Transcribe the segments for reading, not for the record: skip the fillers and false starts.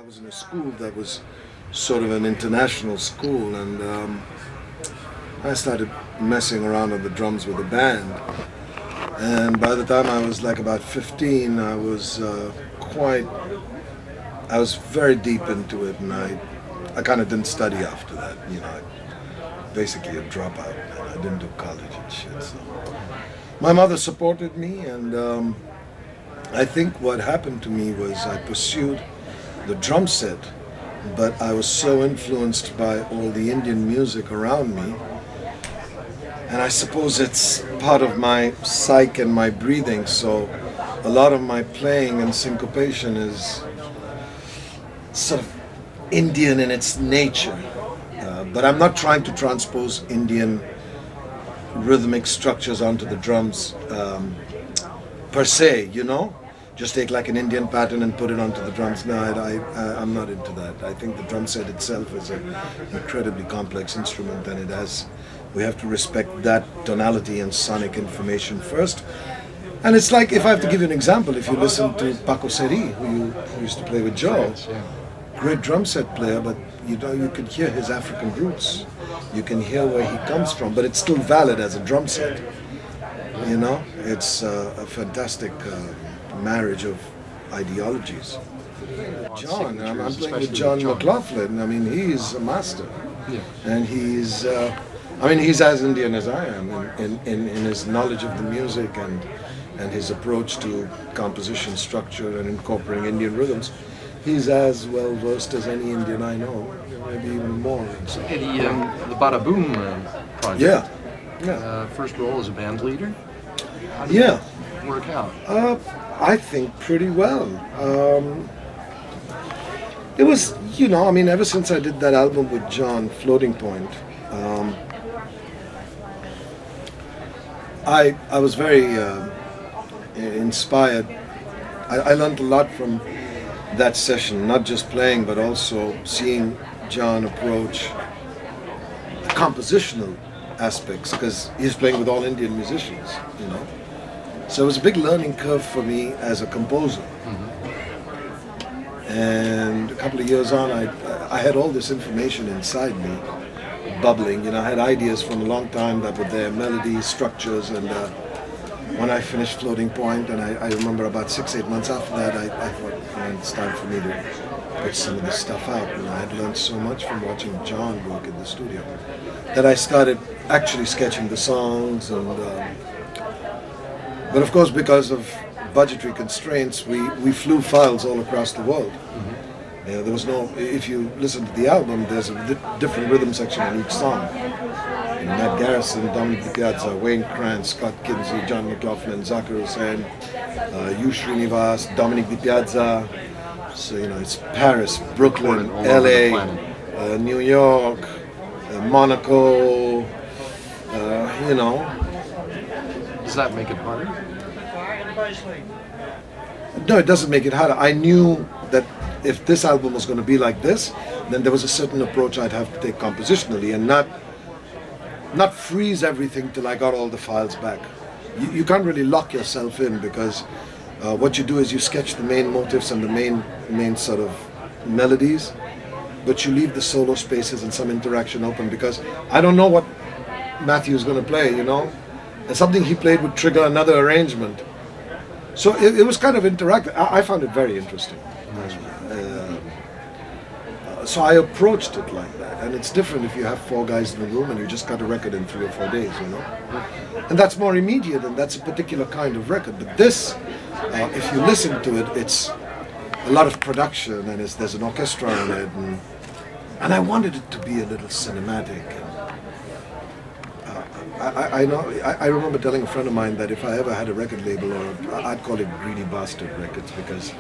I was in a school that was sort of an international school, and I started messing around on the drums with a band. And by the time I was like about 15, I was very deep into it, and I kind of didn't study after that. Basically a dropout. I didn't do college and shit. So my mother supported me, and I think what happened to me was I pursued the drum set, but I was so influenced by all the Indian music around me, and I suppose it's part of my psyche and my breathing, so a lot of my playing and syncopation is sort of Indian in its nature, but I'm not trying to transpose Indian rhythmic structures onto the drums per se, just take like an Indian pattern and put it onto the drums. No, I'm not into that. I think the drum set itself is an incredibly complex instrument, and we have to respect that tonality and sonic information first. And it's like, if I have to give you an example, if you listen to Paco Seri, who used to play with Joe, great drum set player, but you could hear his African roots. You can hear where he comes from, but it's still valid as a drum set. It's a fantastic marriage of ideologies. John, I'm playing with John McLaughlin. I mean, he's a master, and he's as Indian as I am in his knowledge of the music and his approach to composition structure and incorporating Indian rhythms. He's as well versed as any Indian I know, maybe even more. So. The Bada Boom project. Yeah. First role as a band leader. How did that work out? I think pretty well. It was, ever since I did that album with John, Floating Point, I was very inspired. I learned a lot from that session, not just playing, but also seeing John approach the compositional aspects, because he's playing with all Indian musicians, So it was a big learning curve for me as a composer. And a couple of years on, I had all this information inside me, bubbling. I had ideas from a long time that were there, melodies, structures, and when I finished Floating Point, and I remember about 6-8 months after that, I thought, it's time for me to put some of this stuff out. I had learned so much from watching John work in the studio that I started actually sketching the songs, but of course, because of budgetary constraints, we flew files all across the world. There was if you listen to the album, there's a different rhythm section on each song. Matt Garrison, Dominic DiPiazza, Wayne Krantz, Scott Kinsey, John McLaughlin, Zakir Hussain, U. Srinivas, Dominic DiPiazza. So, it's Paris, Brooklyn, LA, New York, Monaco, Does that make it harder? No, it doesn't make it harder. I knew that if this album was going to be like this, then there was a certain approach I'd have to take compositionally, and not freeze everything till I got all the files back. You can't really lock yourself in, because what you do is you sketch the main motifs and the main sort of melodies, but you leave the solo spaces and some interaction open, because I don't know what Matthew's going to play, and something he played would trigger another arrangement. So it was kind of interactive. I found it very interesting. So I approached it like that, and it's different if you have 4 guys in the room and you just cut a record in 3 or 4 days, and that's more immediate, and that's a particular kind of record. But this, if you listen to it, it's a lot of production, and there's an orchestra on it, and I wanted it to be a little cinematic. I remember telling a friend of mine that if I ever had a record label, I'd call it Greedy Bastard Records, because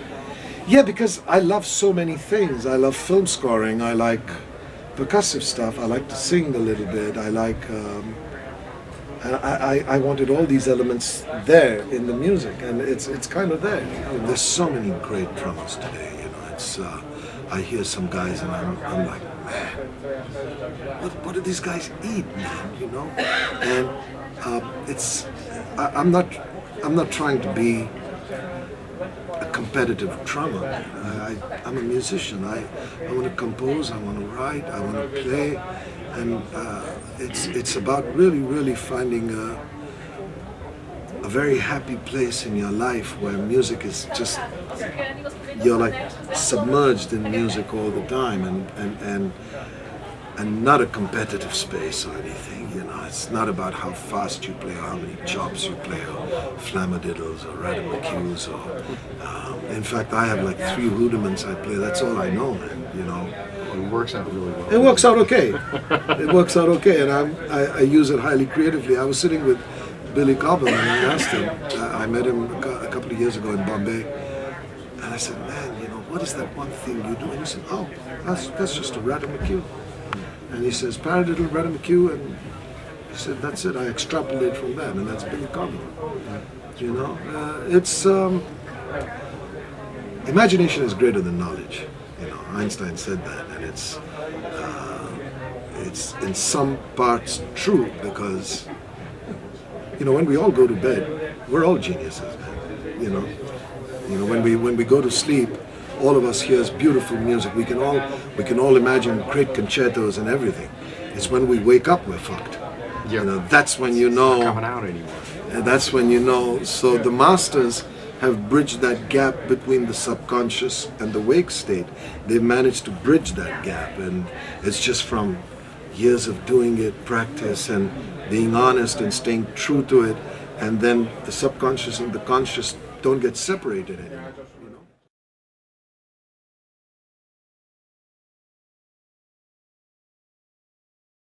I love so many things. I love film scoring, I like percussive stuff, I like to sing a little bit, and I wanted all these elements there in the music, and it's kind of there. There's so many great drummers today, I hear some guys and I'm like, man, what do these guys eat, man? And I'm not trying to be a competitive drummer. I'm a musician. I want to compose, I want to write, I want to play, and it's about really finding a very happy place in your life where music is just, you're like submerged in music all the time, and not a competitive space or anything, you know. It's not about how fast you play or how many chops you play or flammadiddles or radamuquis or in fact I have like 3 rudiments I play. That's all I know, man, you know. It works out really well. It works out okay. It works out okay, and I use it highly creatively. I was sitting with Billy Cobham and I asked him, I met him a couple of years ago in Bombay, and I said, man, you know, what is that one thing you do? And he said, oh, that's just a radamuqui. And he says, paradiddle, radamuqui, and he said, that's it. I extrapolate from that, and that's Billy Cobham. You know, it's imagination is greater than knowledge. You know, Einstein said that, and it's in some parts true, because you know, when we all go to bed, we're all geniuses, man. You know, when we go to sleep, all of us hears beautiful music. We can all imagine great concertos and everything. It's when we wake up we're fucked. Yeah. You know, that's when you know. It's not coming out anymore. And that's when you know. So the masters have bridged that gap between the subconscious and the wake state. They've managed to bridge that gap, and it's just from years of doing it, practice, and being honest and staying true to it, and then the subconscious and the conscious don't get separated anymore.